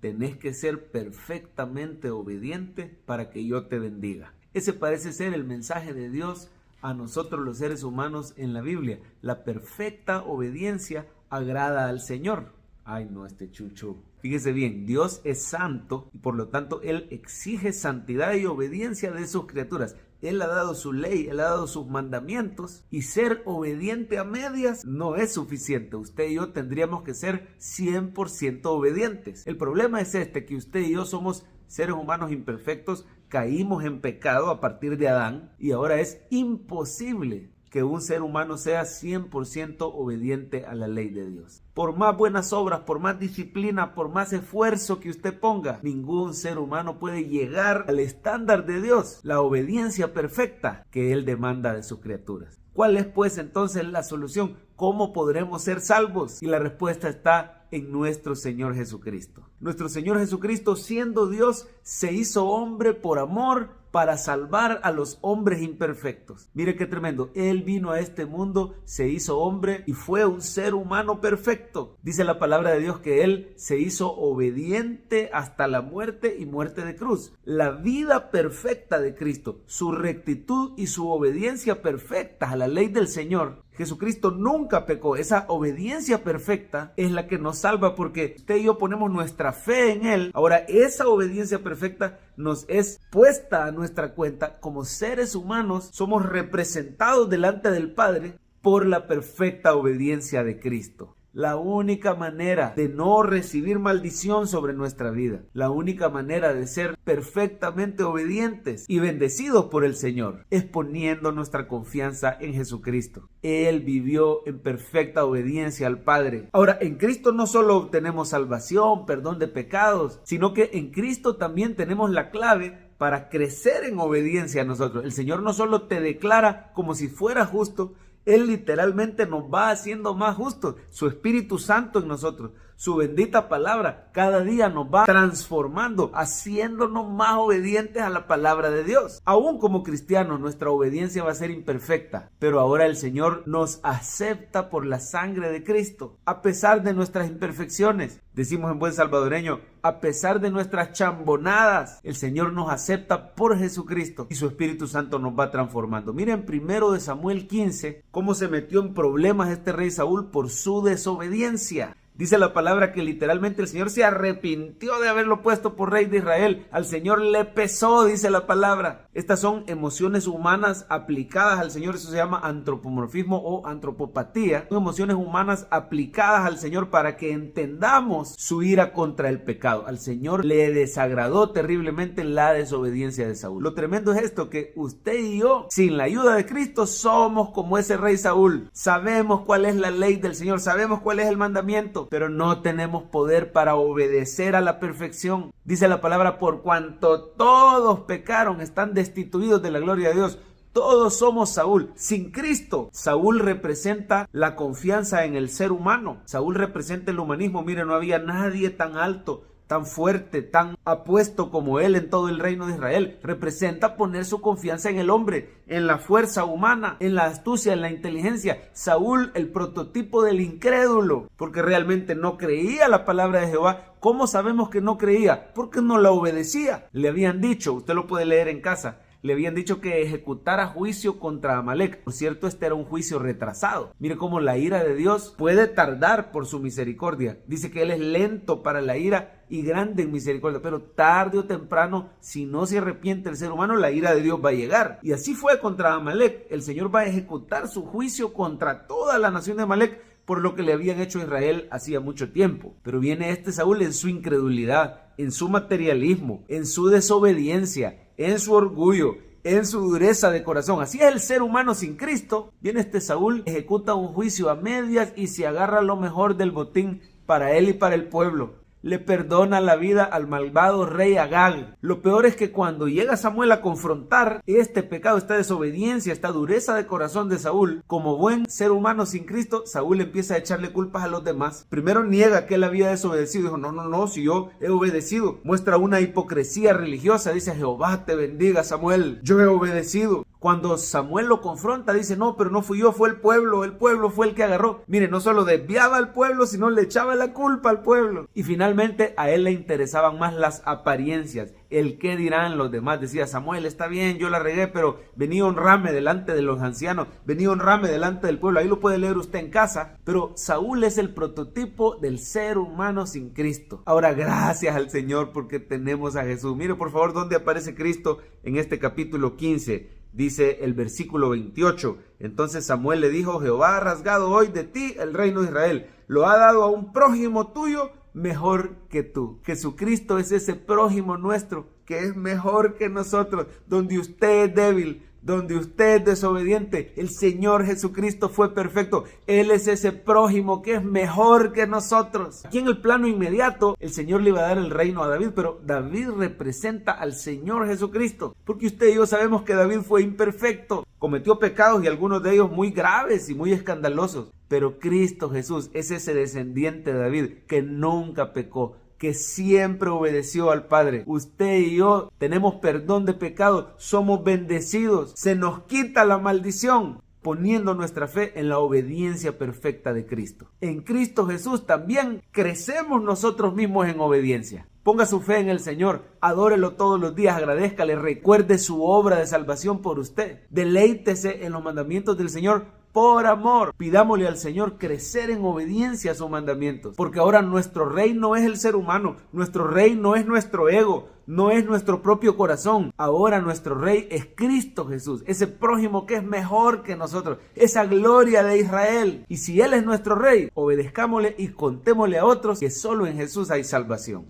tenés que ser perfectamente obediente para que yo te bendiga. Ese parece ser el mensaje de Dios a nosotros los seres humanos en la Biblia. La perfecta obediencia agrada al Señor. Ay, no, este chucho. Fíjese bien, Dios es santo y por lo tanto Él exige santidad y obediencia de sus criaturas. Él ha dado su ley, Él ha dado sus mandamientos y ser obediente a medias no es suficiente. Usted y yo tendríamos que ser 100% obedientes. El problema es que usted y yo somos seres humanos imperfectos, caímos en pecado a partir de Adán y ahora es imposible que un ser humano sea 100% obediente a la ley de Dios. Por más buenas obras, por más disciplina, por más esfuerzo que usted ponga, ningún ser humano puede llegar al estándar de Dios, la obediencia perfecta que Él demanda de sus criaturas. ¿Cuál es pues entonces la solución? ¿Cómo podremos ser salvos? Y la respuesta está en nuestro Señor Jesucristo. Nuestro Señor Jesucristo, siendo Dios, se hizo hombre por amor para salvar a los hombres imperfectos. Mire qué tremendo. Él vino a este mundo, se hizo hombre y fue un ser humano perfecto. Dice la palabra de Dios que Él se hizo obediente hasta la muerte y muerte de cruz. La vida perfecta de Cristo, su rectitud y su obediencia perfecta a la ley del Señor. Jesucristo nunca pecó. Esa obediencia perfecta es la que nos salva porque usted y yo ponemos nuestra fe en Él. Ahora esa obediencia perfecta nos es puesta a nuestra cuenta. Como seres humanos somos representados delante del Padre por la perfecta obediencia de Cristo. La única manera de no recibir maldición sobre nuestra vida, la única manera de ser perfectamente obedientes y bendecidos por el Señor, es poniendo nuestra confianza en Jesucristo. Él vivió en perfecta obediencia al Padre. Ahora, en Cristo no solo obtenemos salvación, perdón de pecados, sino que en Cristo también tenemos la clave para crecer en obediencia a nosotros. El Señor no solo te declara como si fuera justo, Él literalmente nos va haciendo más justos. Su Espíritu Santo en nosotros, su bendita palabra, cada día nos va transformando, haciéndonos más obedientes a la palabra de Dios. Aún como cristianos, nuestra obediencia va a ser imperfecta, pero ahora el Señor nos acepta por la sangre de Cristo, a pesar de nuestras imperfecciones. Decimos en buen salvadoreño, a pesar de nuestras chambonadas, el Señor nos acepta por Jesucristo y su Espíritu Santo nos va transformando. Miren 1 Samuel 15, cómo se metió en problemas este rey Saúl por su desobediencia. Dice la palabra que literalmente el Señor se arrepintió de haberlo puesto por rey de Israel. Al Señor le pesó, dice la palabra. Estas son emociones humanas aplicadas al Señor. Eso se llama antropomorfismo o antropopatía. Son emociones humanas aplicadas al Señor para que entendamos su ira contra el pecado. Al Señor le desagradó terriblemente la desobediencia de Saúl. Lo tremendo es esto, que usted y yo, sin la ayuda de Cristo, somos como ese rey Saúl. Sabemos cuál es la ley del Señor, sabemos cuál es el mandamiento, pero no tenemos poder para obedecer a la perfección. Dice la palabra, por cuanto todos pecaron, están destituidos de la gloria de Dios. Todos somos Saúl. Sin Cristo, Saúl representa la confianza en el ser humano. Saúl representa el humanismo. Mire, no había nadie tan alto, tan fuerte, tan apuesto como él en todo el reino de Israel. Representa poner su confianza en el hombre, en la fuerza humana, en la astucia, en la inteligencia. Saúl, el prototipo del incrédulo, porque realmente no creía la palabra de Jehová. ¿Cómo sabemos que no creía? Porque no la obedecía. Le habían dicho, usted lo puede leer en casa, le habían dicho que ejecutara juicio contra Amalek. Por cierto, este era un juicio retrasado. Mire cómo la ira de Dios puede tardar por su misericordia. Dice que Él es lento para la ira y grande en misericordia, pero tarde o temprano, si no se arrepiente el ser humano, la ira de Dios va a llegar. Y así fue contra Amalek. El Señor va a ejecutar su juicio contra toda la nación de Amalek por lo que le habían hecho a Israel hacía mucho tiempo. Pero viene este Saúl en su incredulidad, en su materialismo, en su desobediencia, en su orgullo, en su dureza de corazón. Así es el ser humano sin Cristo. Viene este Saúl, ejecuta un juicio a medias y se agarra lo mejor del botín para él y para el pueblo. Le perdona la vida al malvado rey Agag. Lo peor es que cuando llega Samuel a confrontar este pecado, esta desobediencia, esta dureza de corazón de Saúl, como buen ser humano sin Cristo, Saúl empieza a echarle culpas a los demás. Primero niega que él había desobedecido. Dijo, no, si yo he obedecido. Muestra una hipocresía religiosa. Dice, Jehová te bendiga, Samuel, yo he obedecido. Cuando Samuel lo confronta, dice, no, pero no fui yo, fue el pueblo fue el que agarró. Mire, no solo desviaba al pueblo, sino le echaba la culpa al pueblo. Y finalmente Realmente a él le interesaban más las apariencias, el qué dirán los demás. Decía: Samuel, está bien, yo la regué, pero vení a honrarme delante de los ancianos, vení a honrarme delante del pueblo. Ahí lo puede leer usted en casa. Pero Saúl es el prototipo del ser humano sin Cristo. Ahora, gracias al Señor porque tenemos a Jesús. Mire por favor dónde aparece Cristo en este capítulo 15. Dice el versículo 28. Entonces Samuel le dijo: Jehová ha rasgado hoy de ti el reino de Israel, lo ha dado a un prójimo tuyo mejor que tú. Jesucristo es ese prójimo nuestro que es mejor que nosotros. Donde usted es débil, donde usted es desobediente, el Señor Jesucristo fue perfecto. Él es ese prójimo que es mejor que nosotros. Aquí en el plano inmediato, el Señor le iba a dar el reino a David, pero David representa al Señor Jesucristo, porque usted y yo sabemos que David fue imperfecto, cometió pecados y algunos de ellos muy graves y muy escandalosos, pero Cristo Jesús es ese descendiente de David que nunca pecó, que siempre obedeció al Padre. Usted y yo tenemos perdón de pecados, somos bendecidos, se nos quita la maldición poniendo nuestra fe en la obediencia perfecta de Cristo. En Cristo Jesús también crecemos nosotros mismos en obediencia. Ponga su fe en el Señor, adórelo todos los días, agradézcale, recuerde su obra de salvación por usted. Deleítese en los mandamientos del Señor por amor. Pidámosle al Señor crecer en obediencia a sus mandamientos, porque ahora nuestro rey no es el ser humano, nuestro rey no es nuestro ego, no es nuestro propio corazón. Ahora nuestro rey es Cristo Jesús, ese prójimo que es mejor que nosotros, esa gloria de Israel. Y si Él es nuestro rey, obedezcámosle y contémosle a otros que solo en Jesús hay salvación.